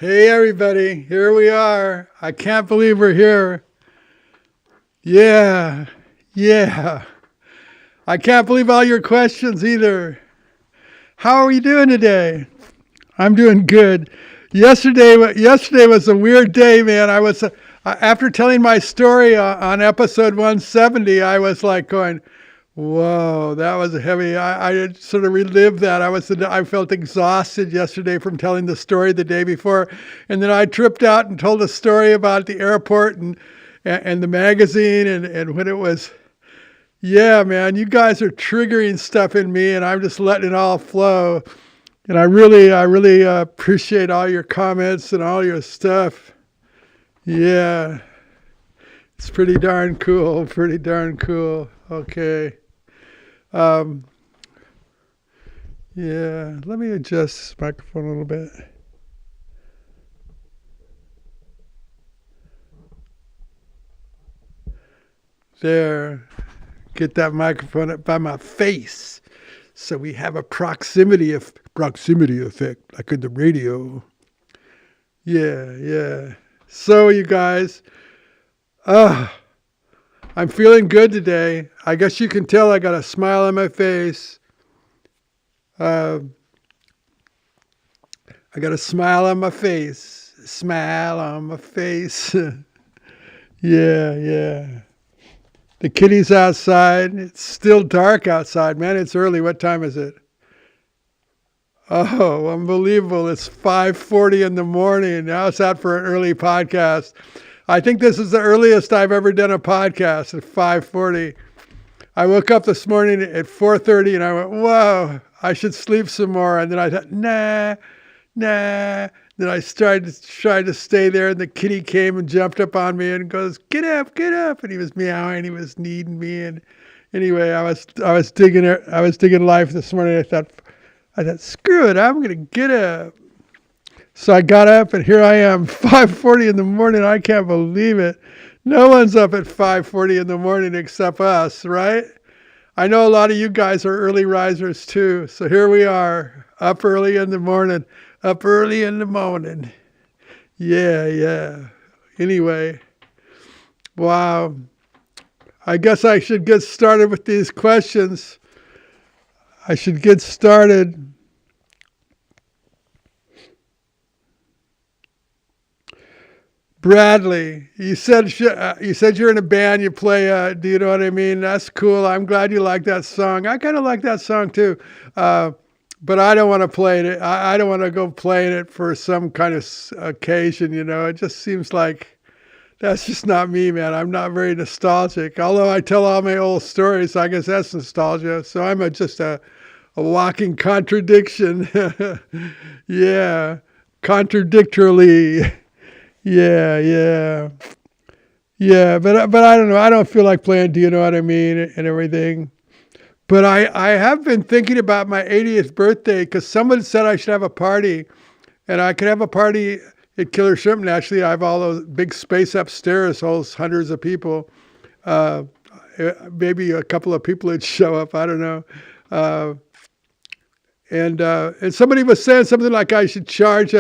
Hey everybody, here we are. I can't believe we're here. Yeah, yeah. I can't believe all your questions either. How are you doing today? I'm doing good. Yesterday was a weird day, man. I was after telling my story on episode 170, I was like going, "Whoa, that was heavy." I sort of relived that. I felt exhausted yesterday from telling the story the day before, and then I tripped out and told a story about the airport and the magazine and when it was. Yeah, man, you guys are triggering stuff in me, and I'm just letting it all flow. And I really appreciate all your comments and all your stuff. Yeah, it's pretty darn cool. Pretty darn cool. Okay. Um, yeah, let me adjust this microphone a little bit. There. Get that microphone up by my face. So we have a proximity effect, like in the radio. Yeah. So you guys, I'm feeling good today. I guess you can tell I got a smile on my face. I got a smile on my face. Smile on my face. Yeah. The kitty's outside. It's still dark outside, man. It's early. What time is it? Oh, unbelievable. It's 5:40 in the morning. Now it's out for an early podcast. I think this is the earliest I've ever done a podcast at 5:40. I woke up this morning at 4:30 and I went, whoa, I should sleep some more. And then I thought, nah. Then I tried to stay there, and the kitty came and jumped up on me and goes, get up. And he was meowing, he was kneading me. And anyway, I was digging life this morning. I thought, screw it, I'm gonna get up. So I got up, and here I am, 5:40 in the morning. I can't believe it. No one's up at 5:40 in the morning except us, right? I know a lot of you guys are early risers too. So here we are, up early in the morning. Yeah. Anyway, wow. I guess I should get started with these questions. I should get started. Bradley, you said you're in a band. You play. Do you know what I mean? That's cool. I'm glad you like that song. I kind of like that song too. But I don't want to play it. I don't want to go playing it for some kind of occasion, It just seems like that's just not me, man. I'm not very nostalgic. Although I tell all my old stories, so I guess that's nostalgia. So I'm just a walking contradiction. Yeah, contradictorily. Yeah. But I don't know. I don't feel like playing. Do you know what I mean? And everything. But I have been thinking about my 80th birthday because someone said I should have a party, and I could have a party at Killer Shrimp. Naturally, I have all those big space upstairs, holds hundreds of people. Maybe a couple of people would show up. I don't know. And somebody was saying something like I should charge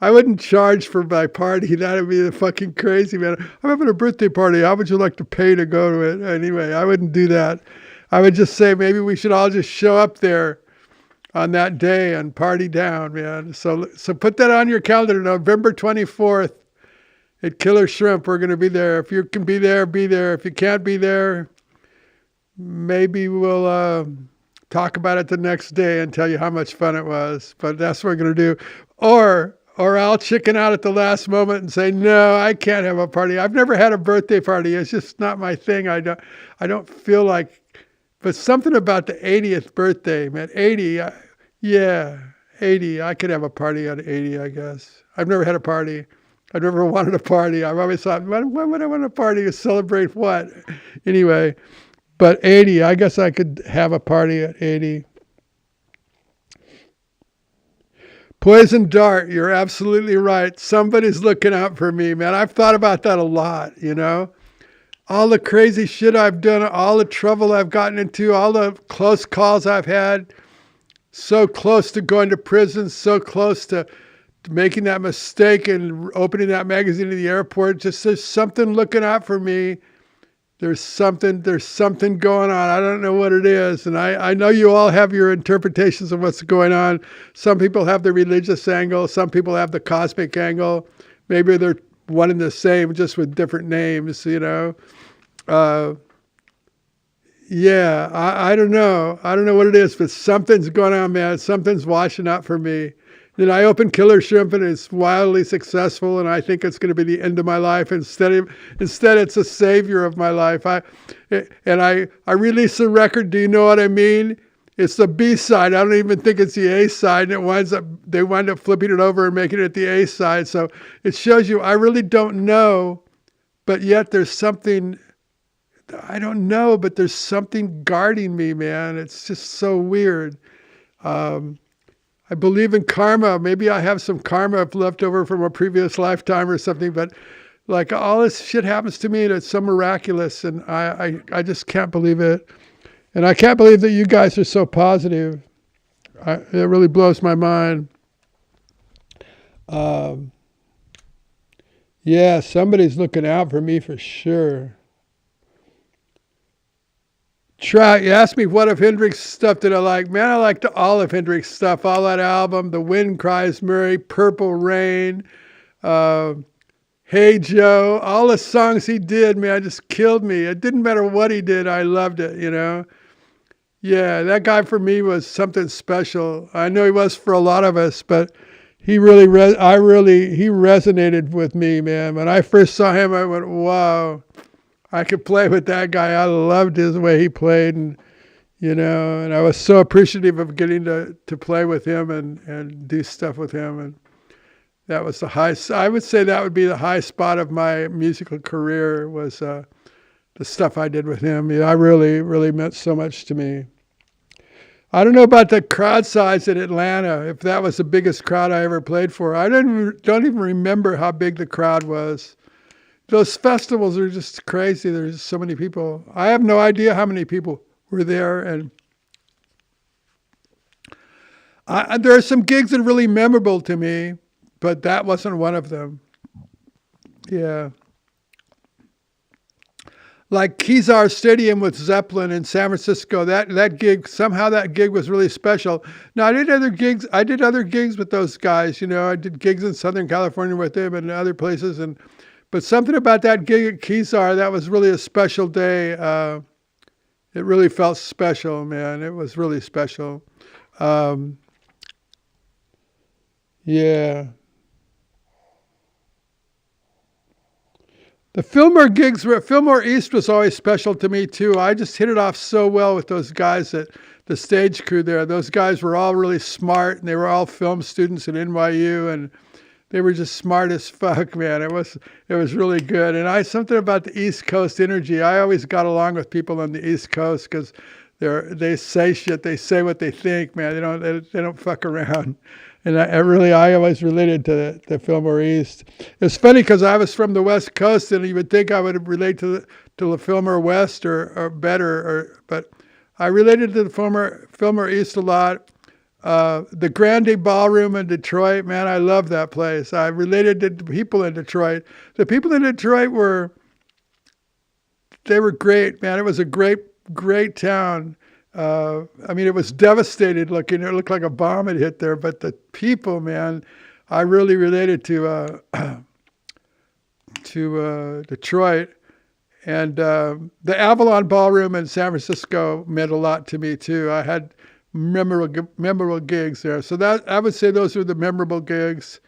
I wouldn't charge for my party. That would be fucking crazy, man. I'm having a birthday party. How would you like to pay to go to it? Anyway, I wouldn't do that. I would just say maybe we should all just show up there on that day and party down, man. So put that on your calendar, November 24th at Killer Shrimp. We're going to be there. If you can be there, be there. If you can't be there, maybe we'll talk about it the next day and tell you how much fun it was. But that's what we're going to do. Or I'll chicken out at the last moment and say, no, I can't have a party. I've never had a birthday party. It's just not my thing. I don't feel like. But something about the 80th birthday, man. 80, 80. I could have a party at 80, I guess. I've never had a party. I've never wanted a party. I've always thought, why would I want a party to celebrate what? Anyway, but 80, I guess I could have a party at 80. Poison Dart, you're absolutely right. Somebody's looking out for me, man. I've thought about that a lot, All the crazy shit I've done, all the trouble I've gotten into, all the close calls I've had, so close to going to prison, so close to making that mistake and opening that magazine in the airport. Just there's something looking out for me. There's something going on. I don't know what it is. And I know you all have your interpretations of what's going on. Some people have the religious angle. Some people have the cosmic angle. Maybe they're one and the same, just with different names, you know. Yeah, I don't know. I don't know what it is, but something's going on, man. Something's washing up for me. Then I opened Killer Shrimp and it's wildly successful, and I think it's going to be the end of my life. Instead, it's a savior of my life. I released the record. Do you know what I mean? It's the B side. I don't even think it's the A side, and they wind up flipping it over and making it the A side. So it shows you I really don't know, but yet there's something. I don't know, but there's something guarding me, man. It's just so weird. I believe in karma. Maybe I have some karma left over from a previous lifetime or something, but like all this shit happens to me and it's so miraculous, and I just can't believe it. And I can't believe that you guys are so positive. It really blows my mind. Yeah, somebody's looking out for me for sure. You asked me what of Hendrix stuff did I like. Man, I liked all of Hendrix stuff, all that album, The Wind Cries Mary, Purple Rain, Hey Joe, all the songs he did, man, just killed me. It didn't matter what he did, I loved it, you know. Yeah, that guy for me was something special. I know he was for a lot of us, but he really he resonated with me, man. When I first saw him, I went, wow. I could play with that guy. I loved his way he played, and you know, and I was so appreciative of getting to play with him and do stuff with him. And that was I would say that would be the high spot of my musical career was the stuff I did with him. Yeah, I really, really meant so much to me. I don't know about the crowd size in Atlanta, if that was the biggest crowd I ever played for. I don't even remember how big the crowd was. Those festivals are just crazy. There's so many people. I have no idea how many people were there. And there are some gigs that are really memorable to me, but that wasn't one of them. Yeah. Like Kezar Stadium with Zeppelin in San Francisco, that gig, somehow that gig was really special. Now, I did other gigs with those guys. You know, I did gigs in Southern California with them and other places, but something about that gig at Kezar, that was really a special day. It really felt special, man. It was really special. Yeah. The Fillmore East was always special to me too. I just hit it off so well with those guys at the stage crew there. Those guys were all really smart, and they were all film students at NYU, and they were just smart as fuck, man. It was really good. And something about the East Coast energy. I always got along with people on the East Coast because they say shit. They say what they think, man. They don't fuck around. And I always related to the Fillmore East. It's funny because I was from the West Coast, and you would think I would relate to the Fillmore West or better, but I related to the Fillmore East a lot. The Grande Ballroom in Detroit, man, I love that place. I related to the people in Detroit. The people in Detroit were great, man. It was a great, great town. I mean, it was devastated looking. It looked like a bomb had hit there, but the people, man, I really related to Detroit. And the Avalon Ballroom in San Francisco meant a lot to me too. I had memorable gigs there. So that I would say those were the memorable gigs.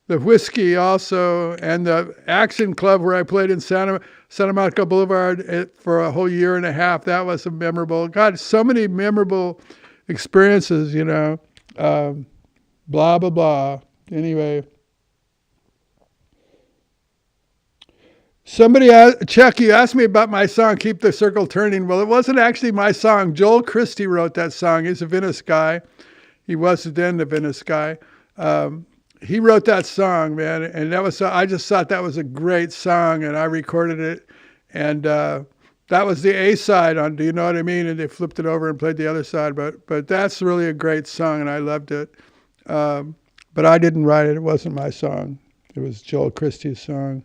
The Whiskey also, and the Action Club where I played in Santa Monica Boulevard for a whole year and a half. That was a memorable. God, so many memorable experiences, you know. Blah, blah, blah. Anyway. Chuck, you asked me about my song, Keep the Circle Turning. Well, it wasn't actually my song. Joel Christie wrote that song. He's a Venice guy. He was then the Venice guy. He wrote that song, man, and I just thought that was a great song, and I recorded it, and that was the A side on Do You Know What I Mean? And they flipped it over and played the other side, but that's really a great song, and I loved it. But I didn't write it. It wasn't my song. It was Joel Christie's song.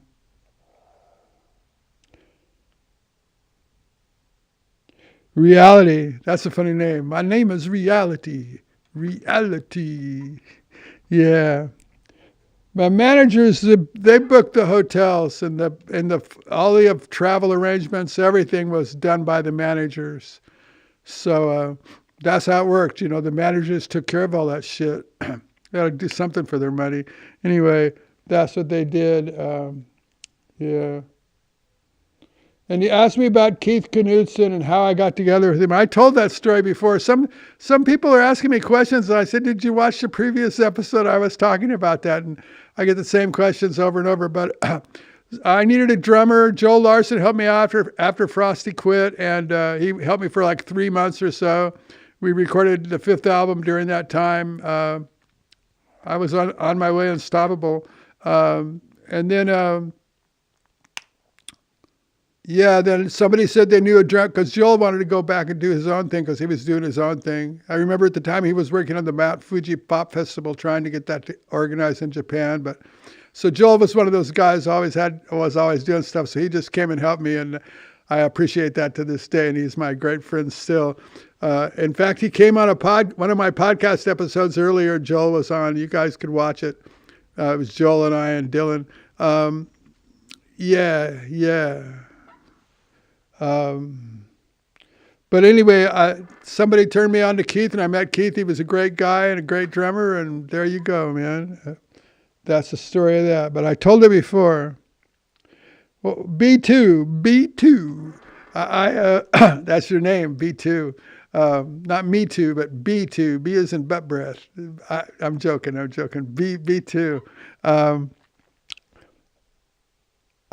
Reality. That's a funny name. My name is Reality. Reality. Yeah. My managers, they booked the hotels and all the travel arrangements. Everything was done by the managers. So that's how it worked. You know, the managers took care of all that shit. They had to do something for their money. Anyway, that's what they did. Yeah. And you asked me about Keith Knudsen and how I got together with him. I told that story before. Some people are asking me questions, and I said, "Did you watch the previous episode? I was talking about that." And I get the same questions over and over. But I needed a drummer. Joel Larson helped me out after Frosty quit, and he helped me for like 3 months or so. We recorded the 5th album during that time. I was on my way unstoppable. And then... yeah, then somebody said they knew a drummer, because Joel wanted to go back and do his own thing because he was doing his own thing. I remember at the time he was working on the Mount Fuji Pop Festival, trying to get that organized in Japan. But so Joel was one of those guys was always doing stuff. So he just came and helped me, and I appreciate that to this day. And he's my great friend still. In fact, he came on one of my podcast episodes earlier. Joel was on. You guys could watch it. It was Joel and I and Dylan. Yeah. But anyway, somebody turned me on to Keith, and I met Keith. He was a great guy and a great drummer, and there you go, man. That's the story of that. But I told it before. Well, B2. That's your name, B2. Not me too, but B2. B is in butt breath. I'm joking. B2.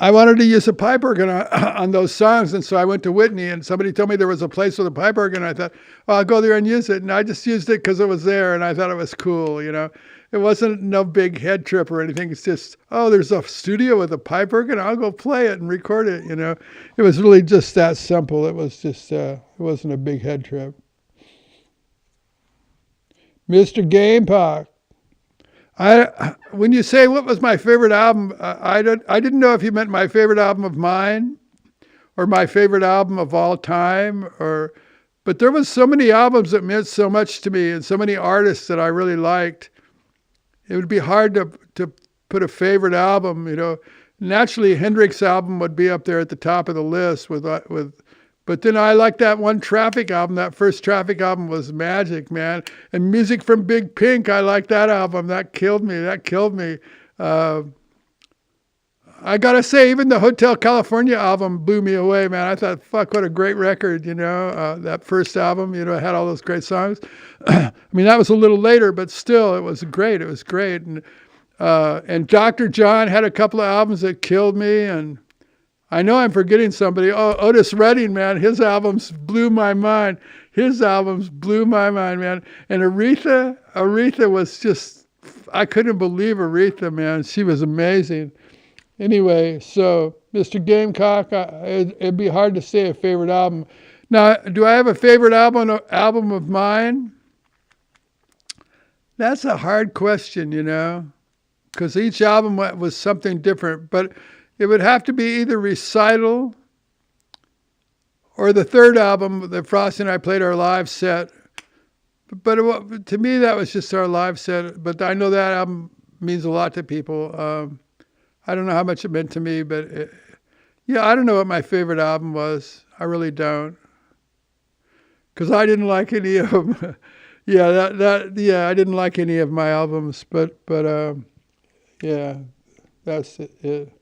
I wanted to use a pipe organ on those songs, and so I went to Whitney, and somebody told me there was a place with a pipe organ. I thought, well, I'll go there and use it, and I just used it because it was there, and I thought it was cool, you know. It wasn't no big head trip or anything. It's just, oh, there's a studio with a pipe organ. I'll go play it and record it, you know. It was really just that simple. It was just, it wasn't a big head trip. Mr. Gamecock. When you say what was my favorite album, I didn't know if you meant my favorite album of mine or my favorite album of all time, but there was so many albums that meant so much to me and so many artists that I really liked. It would be hard to put a favorite album, you know. Naturally, Hendrix album would be up there at the top of the list but then I liked that one Traffic album. That first Traffic album was magic, man. And Music from Big Pink, I liked that album. That killed me. I got to say, even the Hotel California album blew me away, man. I thought, fuck, what a great record, you know. That first album, you know, had all those great songs. I mean, that was a little later, but still, it was great. And Dr. John had a couple of albums that killed me, and I know I'm forgetting somebody. Oh, Otis Redding, man. His albums blew my mind. Man. And Aretha was just, I couldn't believe Aretha, man. She was amazing. Anyway, so Mr. Gamecock, it'd be hard to say a favorite album. Now, do I have a favorite album of mine? That's a hard question, you know, because each album was something different. But it would have to be either Recital or the third album that Frosty and I played our live set. But to me, that was just our live set. But I know that album means a lot to people. I don't know how much it meant to me, but I don't know what my favorite album was. I really don't. Because I didn't like any of them. I didn't like any of my albums. But that's it.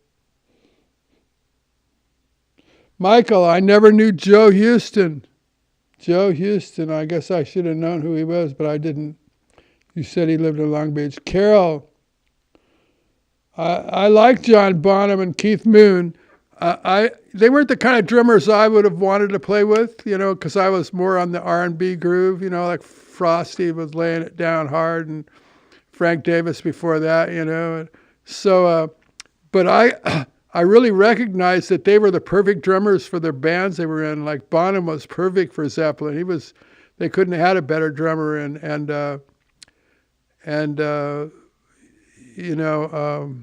Michael, I never knew Joe Houston. I guess I should have known who he was, but I didn't. You said he lived in Long Beach. Carol, I like John Bonham and Keith Moon. They weren't the kind of drummers I would have wanted to play with, you know, because I was more on the R&B groove, you know, like Frosty was laying it down hard, and Frank Davis before that, you know. And so, but I really recognized that they were the perfect drummers for their bands they were in. Like Bonham was perfect for Zeppelin. They couldn't have had a better drummer, and you know,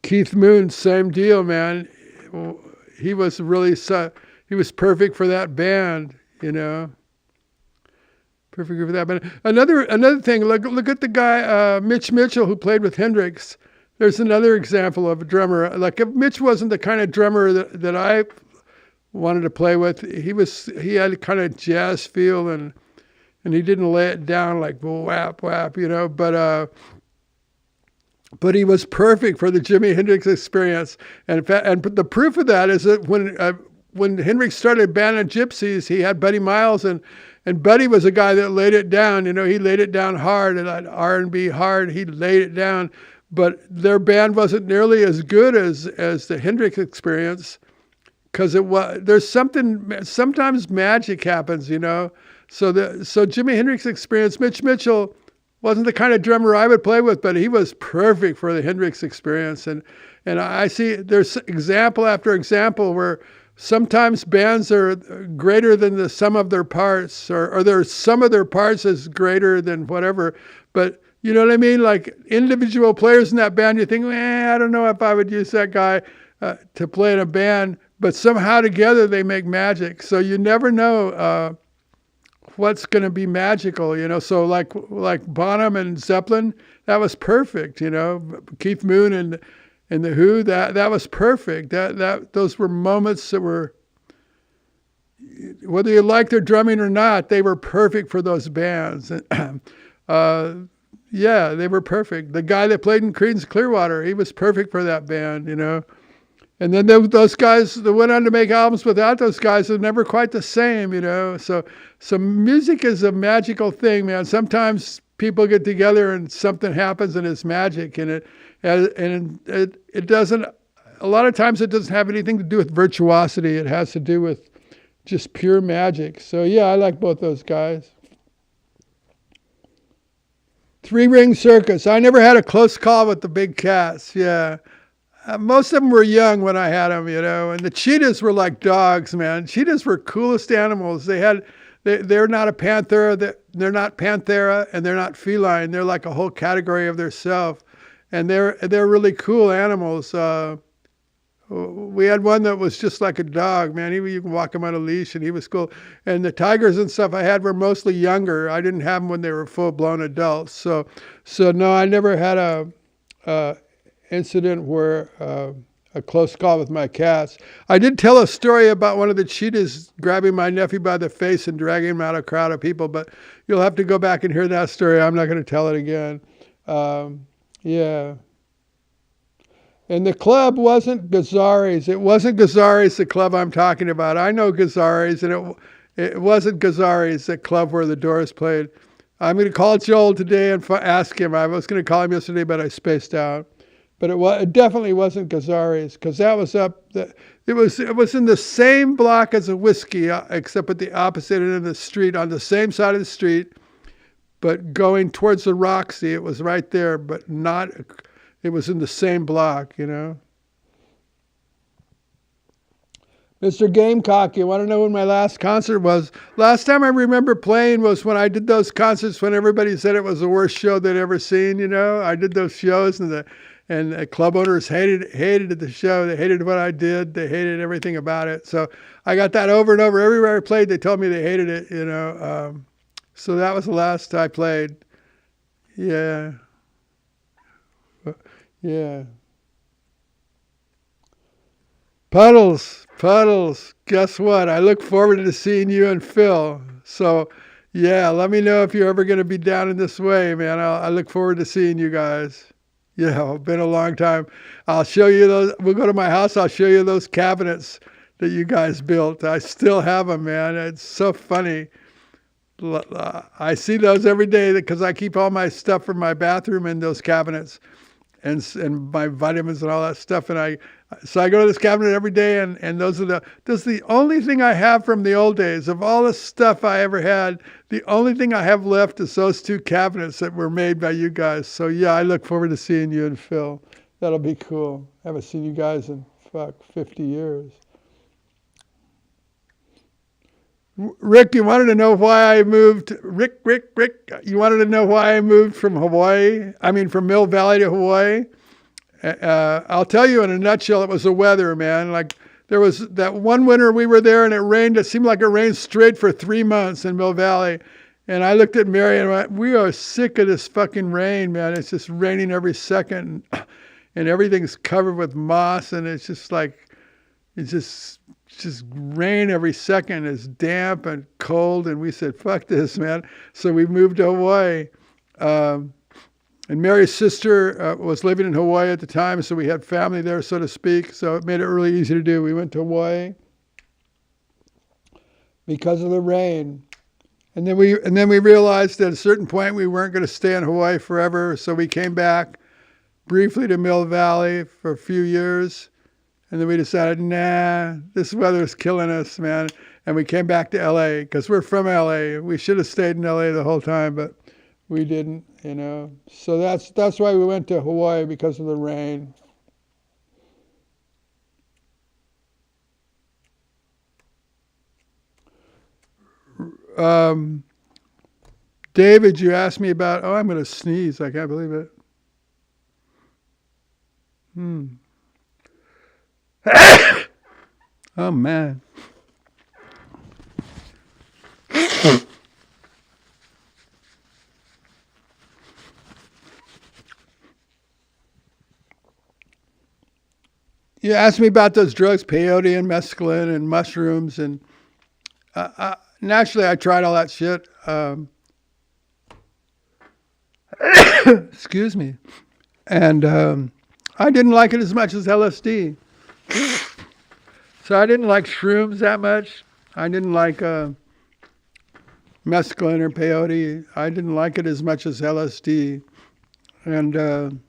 Keith Moon, same deal, man. He was really he was perfect for that band, you know. Perfect for that band. Another thing, look at the guy Mitch Mitchell who played with Hendrix. There's another example of a drummer. Like if Mitch wasn't the kind of drummer that I wanted to play with, he had a kind of jazz feel and he didn't lay it down like whap whap, you know. But he was perfect for the Jimi Hendrix experience. And the proof of that is that when Hendrix started Band of Gypsies, he had Buddy Miles and Buddy was a guy that laid it down. You know, he laid it down hard and that R&B hard. He laid it down. But their band wasn't nearly as good as the Hendrix experience, because sometimes magic happens, you know. So Jimi Hendrix experience, Mitch Mitchell wasn't the kind of drummer I would play with, but he was perfect for the Hendrix experience. And I see there's example after example where sometimes bands are greater than the sum of their parts, or their sum of their parts is greater than whatever, but you know what I mean? Like individual players in that band, you think, I don't know if I would use that guy to play in a band, but somehow together they make magic. So you never know what's going to be magical, you know? So like Bonham and Zeppelin, that was perfect, you know? Keith Moon and the Who, that was perfect. Those were moments that were, whether you like their drumming or not, they were perfect for those bands. Yeah, they were perfect. The guy that played in Creedence Clearwater, he was perfect for that band, you know. And then those guys that went on to make albums without those guys are never quite the same, you know. So music is a magical thing, man. Sometimes people get together and something happens and it's magic, and it doesn't. A lot of times it doesn't have anything to do with virtuosity. It has to do with just pure magic. So yeah, I like both those guys. Three Ring Circus. I never had a close call with the big cats. Yeah. Most of them were young when I had them, you know, and the cheetahs were like dogs, man. Cheetahs were coolest animals. They're not a panthera. They're not panthera, and they're not feline. They're like a whole category of themselves, and they're really cool animals. We had one that was just like a dog, man. You can walk him on a leash, and he was cool. And the tigers and stuff I had were mostly younger. I didn't have them when they were full-blown adults. So no, I never had a incident where a close call with my cats. I did tell a story about one of the cheetahs grabbing my nephew by the face and dragging him out of a crowd of people, but you'll have to go back and hear that story. I'm not going to tell it again. Yeah. And the club wasn't Gazzari's. It wasn't Gazzari's, the club I'm talking about. I know Gazzari's, and it wasn't Gazzari's, the club where the Doors played. I'm going to call Joel today and ask him. I was going to call him yesterday, but I spaced out. But it definitely wasn't Gazzari's, because that was it was in the same block as a Whiskey, except at the opposite end of the street, on the same side of the street, but going towards the Roxy. It was right there, but not. It was in the same block, you know. Mr. Gamecock, you want to know when my last concert was? Last time I remember playing was when I did those concerts when everybody said it was the worst show they'd ever seen, you know. I did those shows, and the club owners hated the show. They hated what I did. They hated everything about it. So I got that over and over. Everywhere I played, they told me they hated it, you know. So that was the last I played. Yeah. Yeah. Puddles. Guess what? I look forward to seeing you and Phil. So, yeah, let me know if you're ever going to be down in this way, man. I look forward to seeing you guys. Yeah, it's been a long time. I'll show you those. We'll go to my house. I'll show you those cabinets that you guys built. I still have them, man. It's so funny. I see those every day because I keep all my stuff from my bathroom in those cabinets, and my vitamins and all that stuff. So I go to this cabinet every day, and that's the only thing I have from the old days. Of all the stuff I ever had, the only thing I have left is those two cabinets that were made by you guys. So yeah, I look forward to seeing you and Phil. That'll be cool. I haven't seen you guys in 50 years. Rick, you wanted to know why I moved. Rick, you wanted to know why I moved from Hawaii? I mean, from Mill Valley to Hawaii? I'll tell you in a nutshell, it was the weather, man. Like, there was that one winter we were there and it rained. It seemed like it rained straight for 3 months in Mill Valley. And I looked at Mary and went, we are sick of this fucking rain, man. It's just raining every second. And everything's covered with moss. And it's just like, it's just rain every second. It's damp and cold. And we said, fuck this, man. So we moved to Hawaii. And Mary's sister was living in Hawaii at the time, so we had family there, so to speak. So it made it really easy to do. We went to Hawaii because of the rain. And then we realized at a certain point we weren't going to stay in Hawaii forever, so we came back briefly to Mill Valley for a few years. And then we decided, nah, this weather's killing us, man. And we came back to LA because we're from LA. We should have stayed in LA the whole time, but we didn't, you know. So that's why we went to Hawaii, because of the rain. David, you asked me about, I'm going to sneeze. I can't believe it. Oh, man. You asked me about those drugs, peyote and mescaline and mushrooms, and naturally I tried all that shit. Excuse me. And I didn't like it as much as LSD. So I didn't like shrooms that much. I didn't like mescaline or peyote. I didn't like it as much as LSD. And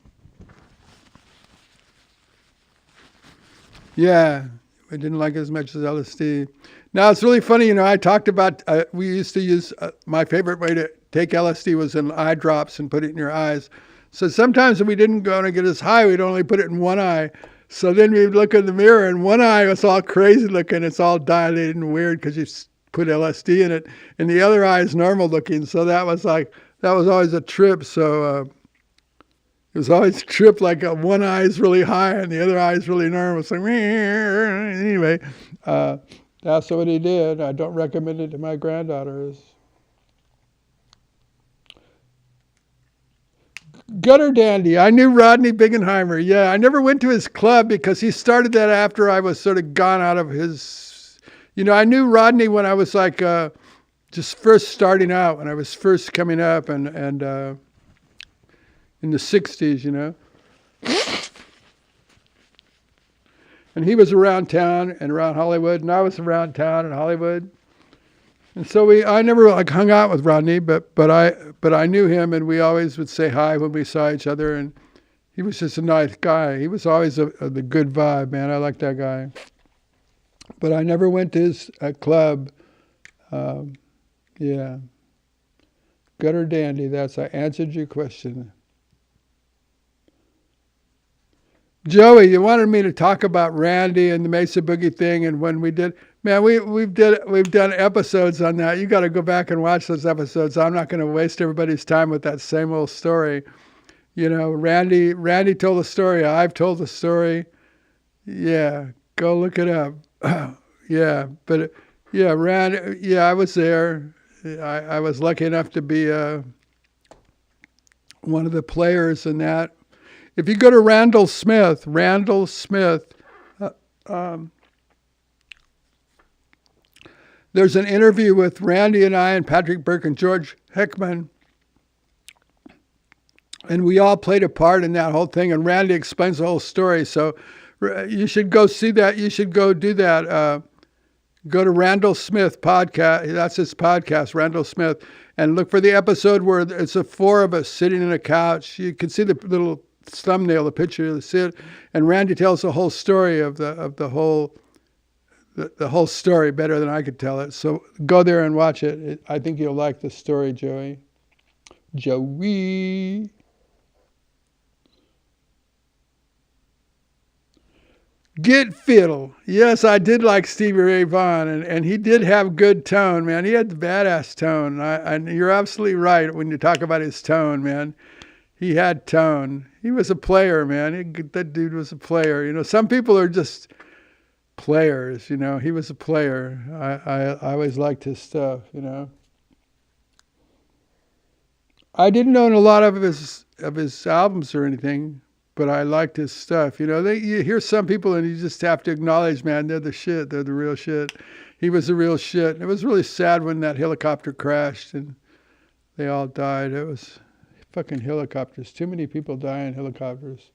yeah, I didn't like it as much as LSD. Now, it's really funny, you know, I talked about, we used to use, my favorite way to take LSD was in eye drops and put it in your eyes. So sometimes if we didn't go to get as high, we'd only put it in one eye. So then we'd look in the mirror and one eye was all crazy looking. It's all dilated and weird because you put LSD in it. And the other eye is normal looking. So that was always a trip. So it was always a trip, like one eye is really high and the other eye is really normal. So anyway, that's what he did. I don't recommend it to my granddaughters. Gutter Dandy. I knew Rodney Bingenheimer. Yeah, I never went to his club because he started that after I was sort of gone out of his... You know, I knew Rodney when I was like just first starting out, when I was first coming up and in the 60s, you know. And he was around town and around Hollywood, and I was around town and Hollywood. And so I never like hung out with Rodney, but I knew him, and we always would say hi when we saw each other, and he was just a nice guy. He was always the good vibe, man. I liked that guy. But I never went to his club. Yeah. Gutter Dandy, I answered your question. Joey, you wanted me to talk about Randy and the Mesa Boogie thing, and when we did, man, we've done episodes on that. You got to go back and watch those episodes. I'm not going to waste everybody's time with that same old story. You know, Randy told the story. I've told the story. Yeah, go look it up. Yeah, but yeah, Randy. Yeah, I was there. I was lucky enough to be one of the players in that. If you go to Randall Smith, there's an interview with Randy and I and Patrick Burke and George Heckman. And we all played a part in that whole thing. And Randy explains the whole story. So you should go see that. You should go do that. Go to Randall Smith podcast. That's his podcast, Randall Smith. And look for the episode where it's the four of us sitting in a couch. You can see the little thumbnail, the picture of the sit, and Randy tells the whole story of the whole story better than I could tell it. So go there and watch it. I think you'll like the story, Joey. Get Fiddle. Yes, I did like Stevie Ray Vaughan, and he did have good tone, man. He had the badass tone. And you're absolutely right when you talk about his tone, man. He had tone. He was a player, man. That dude was a player. You know, some people are just players, you know. He was a player. I always liked his stuff, you know. I didn't own a lot of his albums or anything, but I liked his stuff. You know, you hear some people and you just have to acknowledge, man, they're the shit. They're the real shit. He was the real shit. It was really sad when that helicopter crashed and they all died. It was fucking helicopters. Too many people die in helicopters.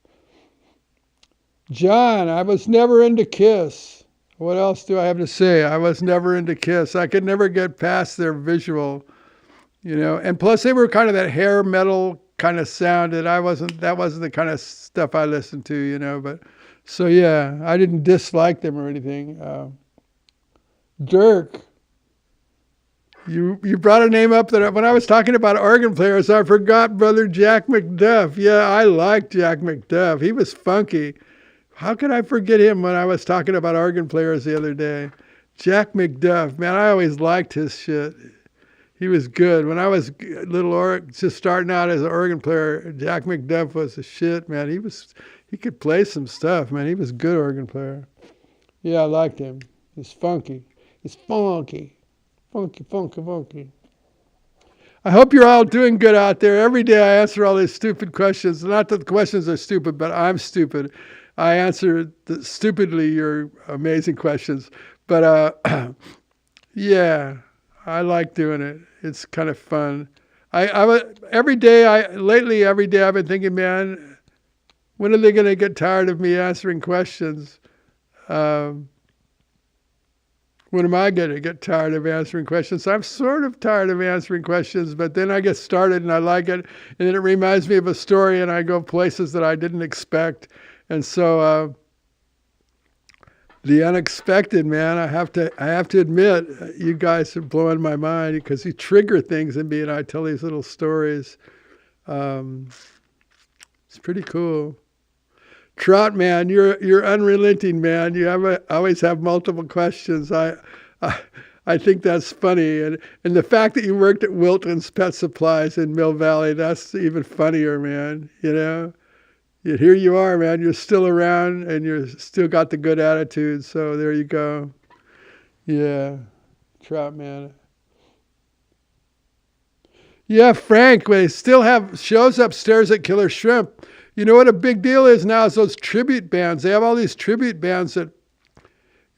John, I was never into Kiss. What else do I have to say? I was never into Kiss. I could never get past their visual, you know. And plus they were kind of that hair metal kind of sound that that wasn't the kind of stuff I listened to, you know. But so yeah, I didn't dislike them or anything. Dirk, you brought a name up that when I was talking about organ players, I forgot brother Jack McDuff. Yeah, I liked Jack McDuff. He was funky. How could I forget him when I was talking about organ players the other day? Jack McDuff, man, I always liked his shit. He was good. When I was just starting out as an organ player, Jack McDuff was the shit, man. He could play some stuff, man. He was a good organ player. Yeah, I liked him. He's funky. He's funky. Funky, funky, funky. I hope you're all doing good out there. Every day I answer all these stupid questions. Not that the questions are stupid, but I'm stupid. I answer stupidly your amazing questions. But yeah, I like doing it. It's kind of fun. Every day I've been thinking, man, when are they going to get tired of me answering questions? When am I going to get tired of answering questions? I'm sort of tired of answering questions, but then I get started and I like it. And then it reminds me of a story and I go places that I didn't expect. And so the unexpected, man, I have to admit, you guys are blowing my mind because you trigger things in me and I tell these little stories. It's pretty cool. Trout man, you're unrelenting, man. You always have multiple questions. I think that's funny, and the fact that you worked at Wilton's Pet Supplies in Mill Valley, that's even funnier, man. You know, here you are, man. You're still around, and you're still got the good attitude. So there you go. Yeah, Trout man. Yeah, Frank, they still have shows upstairs at Killer Shrimp. You know what a big deal is now is those tribute bands. They have all these tribute bands that,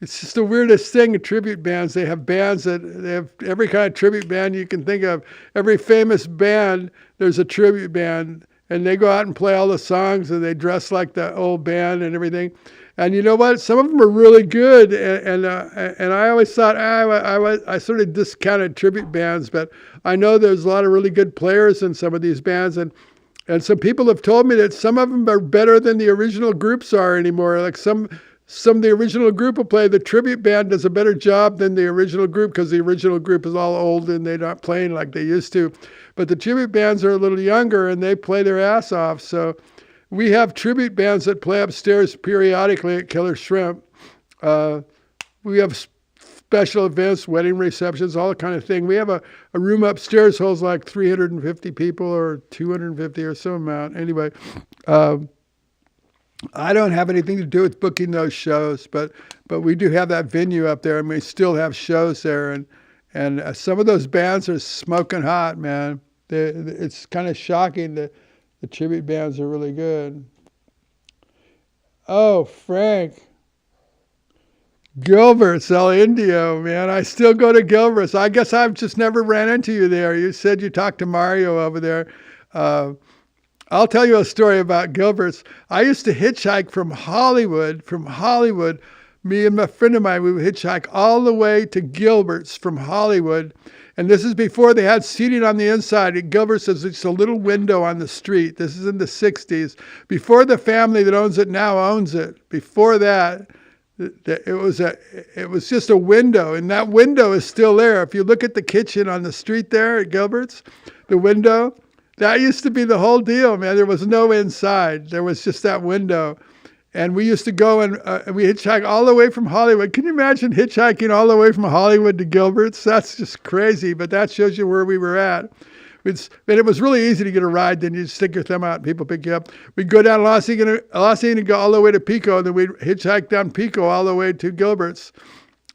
it's just the weirdest thing, tribute bands. They have every kind of tribute band you can think of. Every famous band, there's a tribute band. And they go out and play all the songs and they dress like the old band and everything. And you know what? Some of them are really good. And I always thought, I sort of discounted tribute bands, but I know there's a lot of really good players in some of these bands. And some people have told me that some of them are better than the original groups are anymore. Like some of the original group will play. The tribute band does a better job than the original group because the original group is all old and they're not playing like they used to. But the tribute bands are a little younger and they play their ass off. So we have tribute bands that play upstairs periodically at Killer Shrimp. We have special events, wedding receptions, all that kind of thing. We have a room upstairs holds like 350 people or 250 or some amount. Anyway, I don't have anything to do with booking those shows, but we do have that venue up there, and we still have shows there. And some of those bands are smoking hot, man. It's kind of shocking that the tribute bands are really good. Oh, Frank. Gilbert's, El Indio, man. I still go to Gilbert's. I guess I've just never ran into you there. You said you talked to Mario over there. I'll tell you a story about Gilbert's. I used to hitchhike from Hollywood. Me and a friend of mine, we would hitchhike all the way to Gilbert's from Hollywood. And this is before they had seating on the inside. At Gilbert's is just a little window on the street. This is in the 60s. Before the family that owns it now owns it. Before that, it was just a window, and that window is still there. If you look at the kitchen on the street there at Gilbert's, the window, that used to be the whole deal, man. There was no inside. There was just that window. And we used to go and we hitchhike all the way from Hollywood. Can you imagine hitchhiking all the way from Hollywood to Gilbert's? That's just crazy, but that shows you where we were at. And it was really easy to get a ride. Then you stick your thumb out and people pick you up. We'd go down Los Angeles and go all the way to Pico. And then we'd hitchhike down Pico all the way to Gilbert's.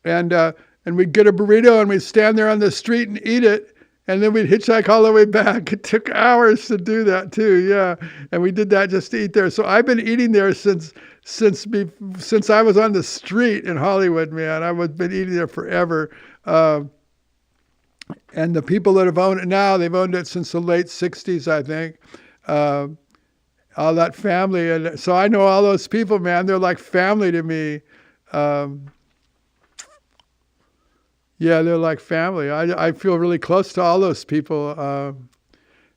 And we'd get a burrito and we'd stand there on the street and eat it. And then we'd hitchhike all the way back. It took hours to do that too, yeah. And we did that just to eat there. So I've been eating there since I was on the street in Hollywood, man. I've been eating there forever. And the people that have owned it now, they've owned it since the late 60s, I think. All that family. And so I know all those people, man. They're like family to me. Yeah, they're like family. I feel really close to all those people.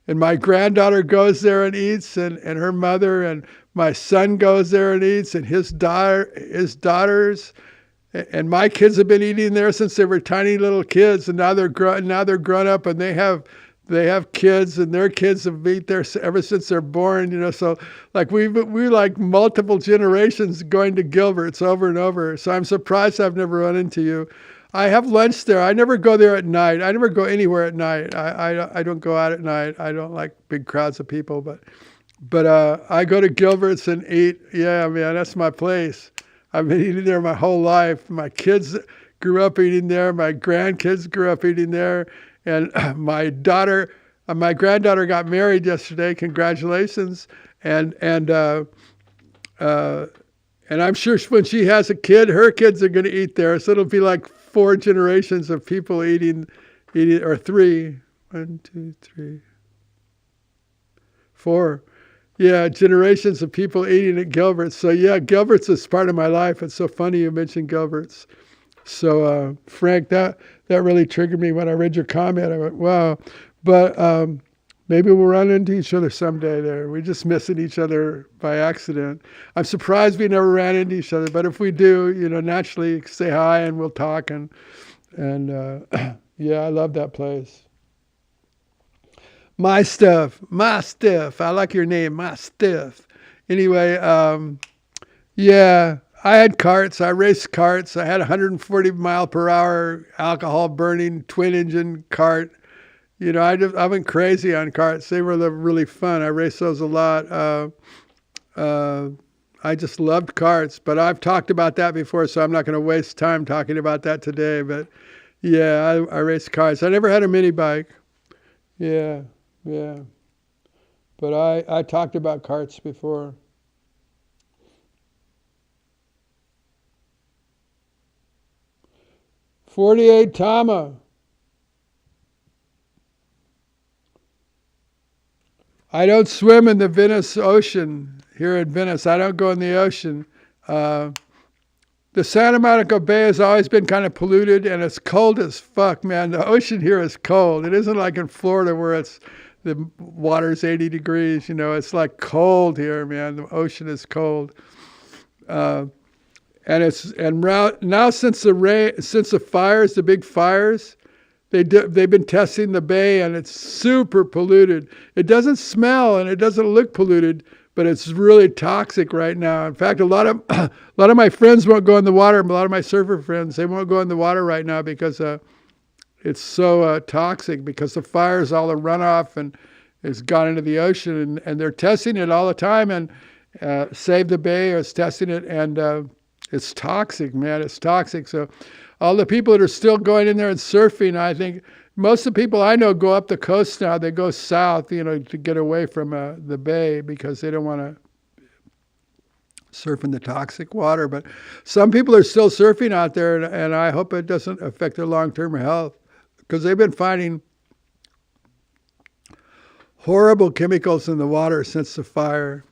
And my granddaughter goes there and eats, and her mother, and my son goes there and eats, and his daughters, and my kids have been eating there since they were tiny little kids, and now they're grown up, and they have kids, and their kids have eaten there ever since they're born. You know, so like we like multiple generations going to Gilbert's over and over. So I'm surprised I've never run into you. I have lunch there. I never go there at night. I never go anywhere at night. I don't go out at night. I don't like big crowds of people, but I go to Gilbert's and eat. Yeah, man, that's my place. I've been eating there my whole life. My kids grew up eating there. My grandkids grew up eating there. And my granddaughter got married yesterday. Congratulations. And I'm sure when she has a kid, her kids are going to eat there. So it'll be like 4 generations of people eating, or 3. 1, 2, 3, 4. Yeah, generations of people eating at Gilbert's. So yeah, Gilbert's is part of my life. It's so funny you mentioned Gilbert's. So Frank, that really triggered me when I read your comment. I went, wow. But maybe we'll run into each other someday there. We're just missing each other by accident. I'm surprised we never ran into each other, but if we do, you know, naturally say hi and we'll talk. And yeah, I love that place. My stuff. I like your name, My Stuff. Anyway, yeah, I had carts. I raced carts. I had a 140 mile per hour alcohol burning twin engine cart. You know, I went crazy on carts. They were really fun. I raced those a lot. I just loved carts, but I've talked about that before, so I'm not going to waste time talking about that today. But yeah, I raced carts. I never had a mini bike. Yeah. But I talked about carts before. .48 Tama. I don't swim in the Venice Ocean here in Venice. I don't go in the ocean. The Santa Monica Bay has always been kind of polluted, and it's cold as fuck, man. The ocean here is cold. It isn't like in Florida where the water's 80 degrees. You know, it's like cold here, man. The ocean is cold. And now since the fires, the big fires, they've been testing the bay, and it's super polluted. It doesn't smell and it doesn't look polluted, but it's really toxic right now. In fact, a lot of my friends won't go in the water. A lot of my surfer friends, they won't go in the water right now because it's so toxic, because the fires, all the runoff, and it's gone into the ocean, and they're testing it all the time. And Save the Bay is testing it, and it's toxic, man. It's toxic. So all the people that are still going in there and surfing, I think most of the people I know go up the coast now. They go south, you know, to get away from the bay because they don't want to surf in the toxic water. But some people are still surfing out there, and I hope it doesn't affect their long-term health, because they've been finding horrible chemicals in the water since the fire.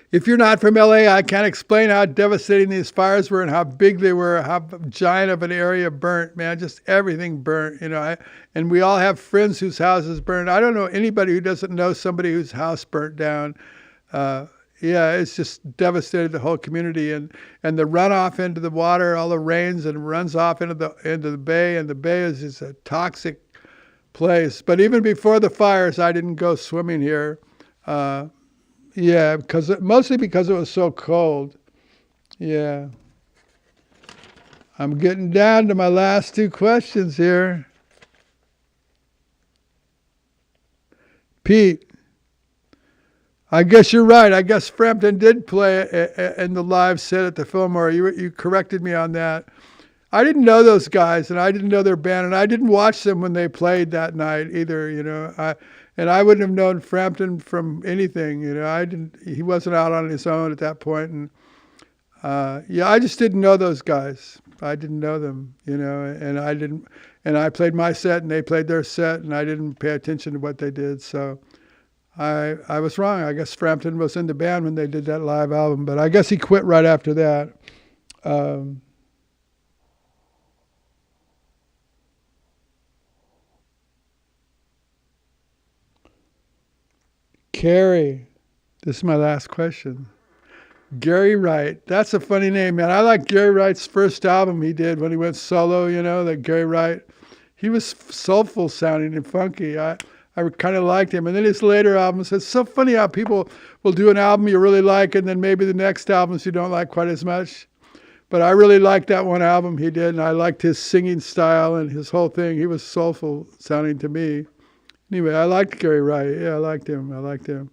If you're not from LA, I can't explain how devastating these fires were and how big they were, how giant of an area burnt, man. Just everything burnt, you know. And we all have friends whose houses burned. I don't know anybody who doesn't know somebody whose house burnt down. Yeah, it's just devastated the whole community. And the runoff into the water, all the rains, and runs off into the bay. And the bay is just a toxic place. But even before the fires, I didn't go swimming here. Yeah, mostly because it was so cold. Yeah. I'm getting down to my last two questions here. Pete, I guess you're right. I guess Frampton did play in the live set at the Fillmore. You corrected me on that. I didn't know those guys, and I didn't know their band, and I didn't watch them when they played that night either. I wouldn't have known Frampton from anything. I didn't. He wasn't out on his own at that point, and yeah, I just didn't know those guys. I didn't know them, and I didn't. And I played my set, and they played their set, and I didn't pay attention to what they did. So I was wrong. I guess Frampton was in the band when they did that live album, but I guess he quit right after that. Carrie, this is my last question. Gary Wright. That's a funny name, man. I like Gary Wright's first album he did when he went solo, that Gary Wright. He was soulful sounding and funky. I kind of liked him. And then his later albums, it's so funny how people will do an album you really like and then maybe the next albums you don't like quite as much. But I really liked that one album he did, and I liked his singing style and his whole thing. He was soulful sounding to me. Anyway, I liked Gary Wright. Yeah, I liked him.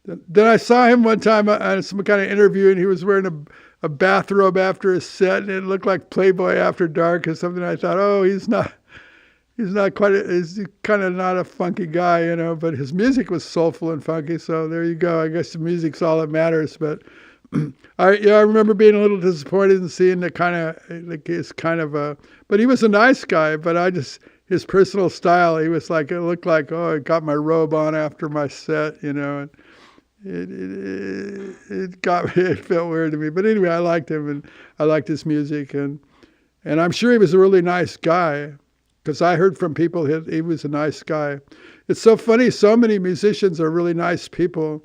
Then I saw him one time on some kind of interview, and he was wearing a bathrobe after his set, and it looked like Playboy After Dark or something. I thought, oh, he's kind of not a funky guy, but his music was soulful and funky, so there you go. I guess the music's all that matters, but I remember being a little disappointed in seeing but he was a nice guy, but his personal style, it looked like, oh, I got my robe on after my set, and it got me, it felt weird to me. But anyway, I liked him, and I liked his music, and I'm sure he was a really nice guy, because I heard from people he was a nice guy. It's so funny, so many musicians are really nice people.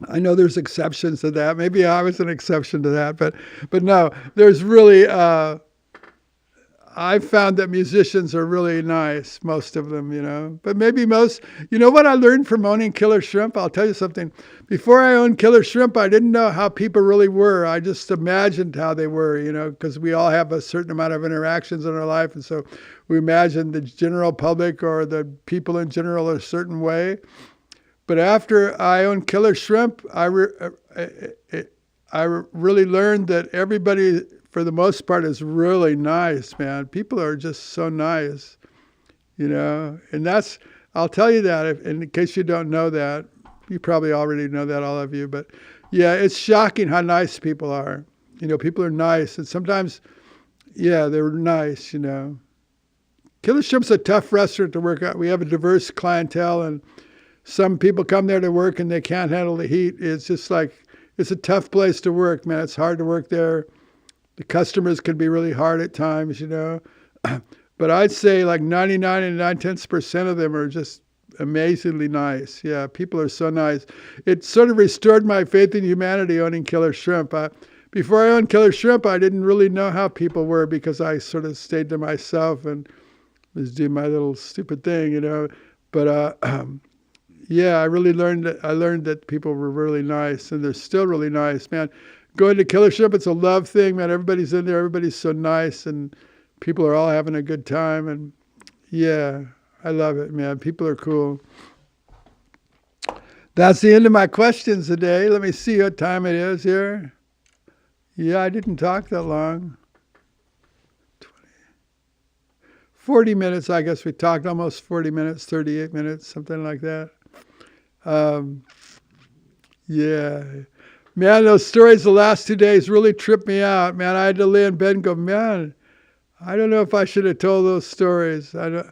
I know there's exceptions to that. Maybe I was an exception to that, but no, there's really, I've found that musicians are really nice, most of them, but maybe most, what I learned from owning Killer Shrimp? I'll tell you something. Before I owned Killer Shrimp, I didn't know how people really were. I just imagined how they were, because we all have a certain amount of interactions in our life. And so we imagine the general public or the people in general a certain way. But after I owned Killer Shrimp, I really learned that everybody, for the most part, is really nice, man. People are just so nice, and I'll tell you that in case you don't know that. You probably already know that, all of you, but yeah, it's shocking how nice people are. People are nice, and sometimes, yeah, they're nice, Killer Shrimp's a tough restaurant to work at. We have a diverse clientele, and some people come there to work and they can't handle the heat. It's just it's a tough place to work, man. It's hard to work there. The customers can be really hard at times, But I'd say 99 and 9/10% of them are just amazingly nice. Yeah, people are so nice. It sort of restored my faith in humanity owning Killer Shrimp. Before I owned Killer Shrimp, I didn't really know how people were because I sort of stayed to myself and was doing my little stupid thing, But yeah, I learned that people were really nice, and they're still really nice, man. Going to Killer Shrimp, it's a love thing, man. Everybody's in there. Everybody's so nice, and people are all having a good time. And yeah, I love it, man. People are cool. That's the end of my questions today. Let me see what time it is here. Yeah, I didn't talk that long. 40 minutes, I guess we talked, almost 40 minutes, 38 minutes, something like that. Yeah. Man, those stories the last 2 days really tripped me out, man. I had to lay in bed and go, man, I don't know if I should have told those stories. Somebody,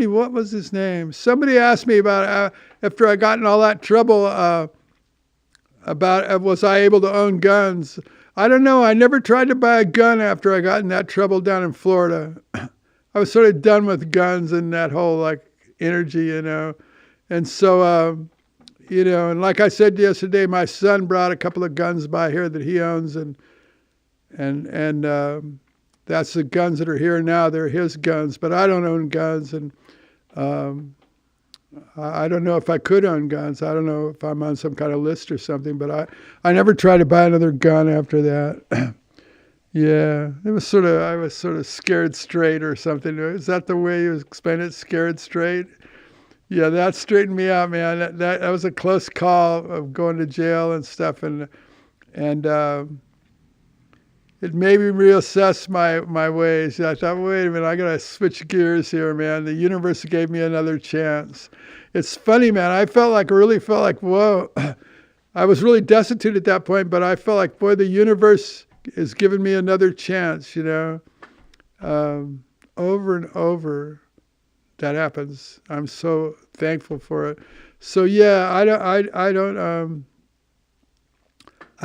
what was his name? Somebody asked me about, after I got in all that trouble, about was I able to own guns. I don't know. I never tried to buy a gun after I got in that trouble down in Florida. I was sort of done with guns and that whole energy, And so, and like I said yesterday, my son brought a couple of guns by here that he owns, and that's the guns that are here now. They're his guns, but I don't own guns, and I don't know if I could own guns. I don't know if I'm on some kind of list or something, but I never tried to buy another gun after that. Yeah, I was sort of scared straight or something. Is that the way you explain it? Scared straight? Yeah, that straightened me out, man. That was a close call of going to jail and stuff, and it made me reassess my ways. I thought, wait a minute, I gotta switch gears here, man. The universe gave me another chance. It's funny, man. Really felt like, whoa. I was really destitute at that point, but I felt like, boy, the universe is giving me another chance, over and over. That happens. I'm so thankful for it. So yeah, I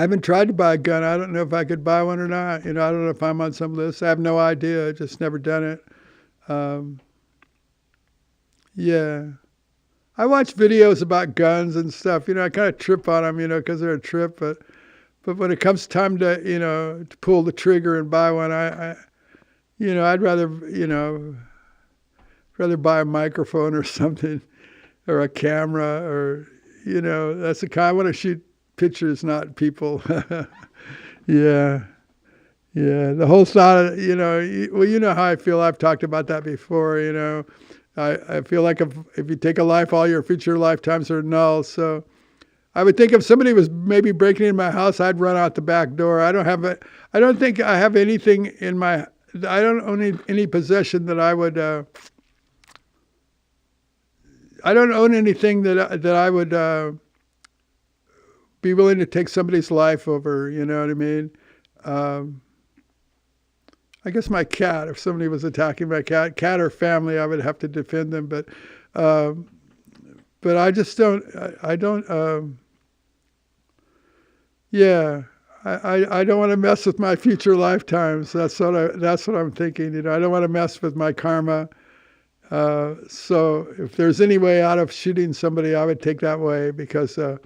haven't tried to buy a gun. I don't know if I could buy one or not. I don't know if I'm on some list. I have no idea. Just never done it. Yeah. I watch videos about guns and stuff. I kind of trip on them, because they're a trip. But when it comes time to, to pull the trigger and buy one, I'd rather buy a microphone or something, or a camera, or, that's the kind I want to shoot pictures, not people. Yeah. Yeah. The whole thought of, well, you know how I feel. I've talked about that before, I feel like if you take a life, all your future lifetimes are null. So I would think if somebody was maybe breaking into my house, I'd run out the back door. I don't think I have anything I don't own any possession that I would, I don't own anything that I would be willing to take somebody's life over, you know what I mean? I guess my cat, if somebody was attacking my cat or family, I would have to defend them. But I just don't, yeah, I don't want to mess with my future lifetimes. That's what I'm thinking. I don't want to mess with my karma. So if there's any way out of shooting somebody, I would take that way because, I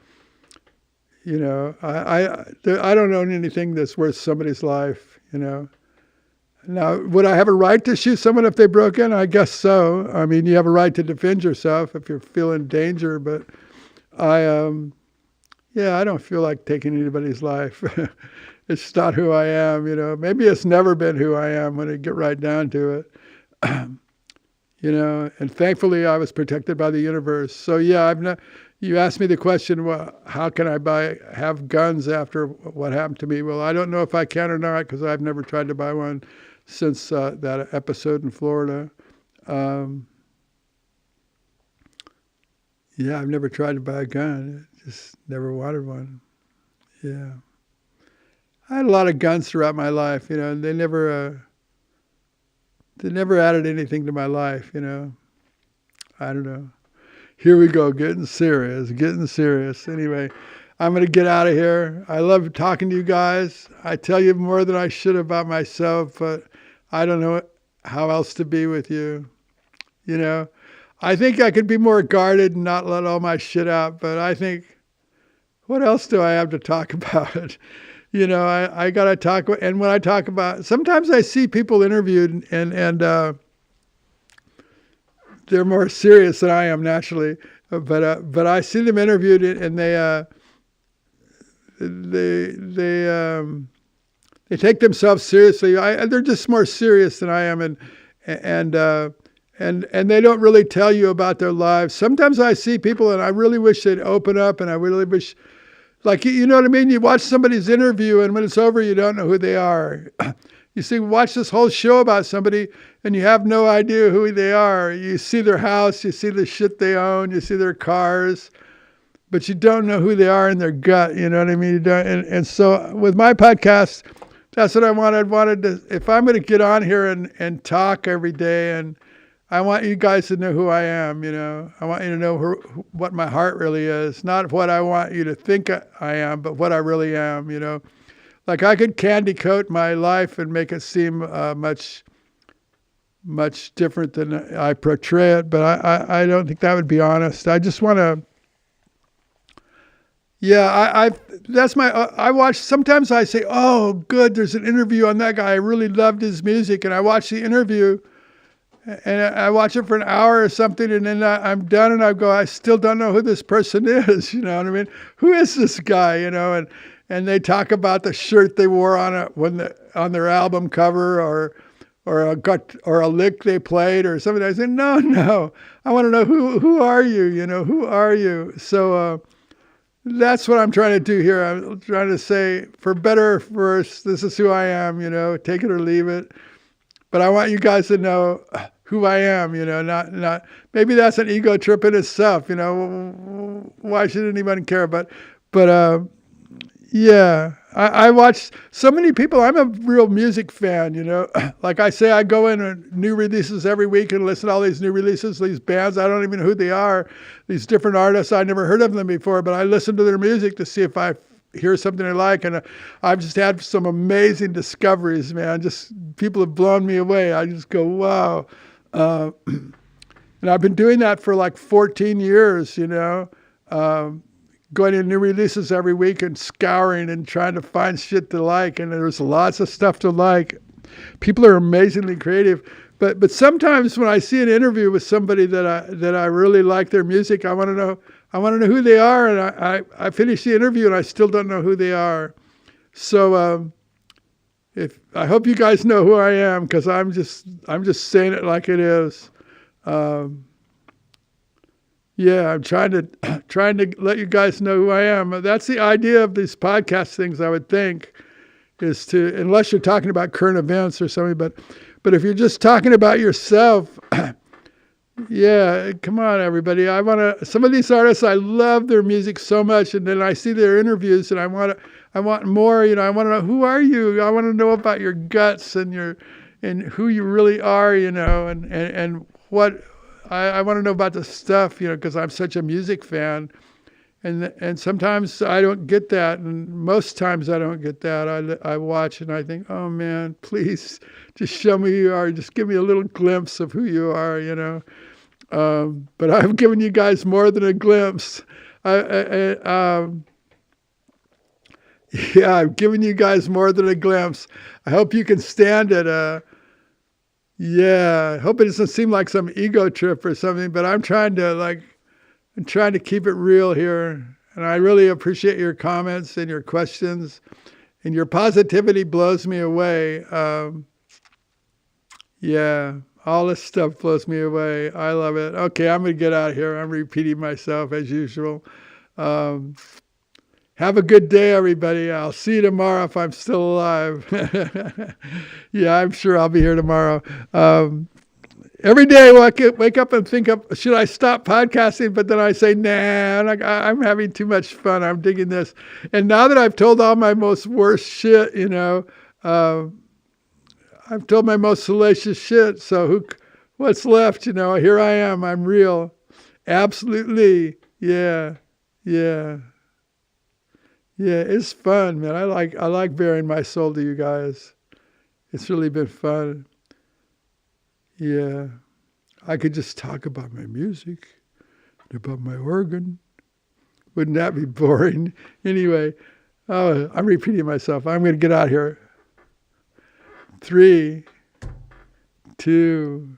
don't own anything that's worth somebody's life, Now, would I have a right to shoot someone if they broke in? I guess so. I mean, you have a right to defend yourself if you're feeling danger, but I don't feel like taking anybody's life. It's not who I am, Maybe it's never been who I am when I get right down to it. And thankfully I was protected by the universe. So yeah, you asked me the question, well, how can I have guns after what happened to me? Well, I don't know if I can or not because I've never tried to buy one since that episode in Florida. Yeah, I've never tried to buy a gun. Just never wanted one. Yeah. I had a lot of guns throughout my life, and they never added anything to my life, I don't know. Here we go, getting serious. Anyway, I'm going to get out of here. I love talking to you guys. I tell you more than I should about myself, but I don't know how else to be with you. I think I could be more guarded and not let all my shit out, but I think, what else do I have to talk about? I got to talk, and when I talk about, sometimes I see people interviewed and they're more serious than I am naturally, but I see them interviewed and they take themselves seriously. They're just more serious than I am, and they don't really tell you about their lives. Sometimes I see people and I really wish they'd open up, and I really wish, like, you know what I mean? You watch somebody's interview and when it's over, you don't know who they are. You see, watch this whole show about somebody and you have no idea who they are. You see their house, you see the shit they own, you see their cars, but you don't know who they are in their gut. You know what I mean? You don't, and so with my podcast, that's what I wanted. I wanted to, if I'm going to get on here and talk every day, and I want you guys to know who I am, I want you to know what my heart really is. Not what I want you to think I am, but what I really am, Like I could candy coat my life and make it seem much different than I portray it, but I don't think that would be honest. I just want to, I watch, sometimes I say, oh, good, there's an interview on that guy. I really loved his music. And I watch the interview and I watch it for an hour or something, and then I'm done, and I go, I still don't know who this person is. You know what I mean? Who is this guy? You know, and they talk about the shirt they wore on their album cover, or a lick they played or something. I said, no, I want to know who are you? You know, who are you? So that's what I'm trying to do here. I'm trying to say, for better or for worse, this is who I am. You know, take it or leave it. But I want you guys to know who I am. You know, not maybe that's an ego trip in itself. You know, why should anyone care? But yeah, I watch so many people. I'm a real music fan, you know. Like I say, I go in and new releases every week and listen to all these new releases, these bands. I don't even know who they are, these different artists. I never heard of them before, but I listen to their music to see if I hear something I like. And I've just had some amazing discoveries, man. Just people have blown me away. I just go, wow. And I've been doing that for like 14 years, you know. Going to new releases every week and scouring and trying to find shit to like, and there's lots of stuff to like. People are amazingly creative, but sometimes when I see an interview with somebody that I really like their music, I want to know who they are, and I finish the interview and I still don't know who they are. So if I hope you guys know who I am, because I'm just saying it like it is. Yeah, I'm trying to let you guys know who I am. That's the idea of these podcast things, I would think, is to, unless you're talking about current events or something, but if you're just talking about yourself, yeah, come on, everybody. Some of these artists, I love their music so much, and then I see their interviews, and I want more. You know, I want to know, who are you? I want to know about your guts and who you really are. You know, and what. I want to know about the stuff, you know, because I'm such a music fan, and sometimes I don't get that, and most times I don't get that. I watch and I think, oh man, please just show me who you are. Just give me a little glimpse of who you are, you know. But I've given you guys more than a glimpse. Yeah, I've given you guys more than a glimpse. I hope you can stand it. Yeah, I hope it doesn't seem like some ego trip or something, but I'm trying to keep it real here. And I really appreciate your comments and your questions, and your positivity blows me away. Yeah, all this stuff blows me away. I love it. Okay, I'm going to get out of here. I'm repeating myself as usual. Have a good day, everybody. I'll see you tomorrow if I'm still alive. Yeah, I'm sure I'll be here tomorrow. Every day I wake up and think of, should I stop podcasting? But then I say, nah, I'm having too much fun. I'm digging this. And now that I've told all my most worst shit, you know, I've told my most salacious shit. So what's left? You know, here I am. I'm real. Absolutely. Yeah. Yeah, it's fun, man. I like bearing my soul to you guys. It's really been fun. Yeah. I could just talk about my music, about my organ. Wouldn't that be boring? Anyway, I'm repeating myself. I'm going to get out here. 3, 2,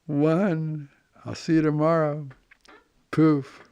1. I'll see you tomorrow. Poof.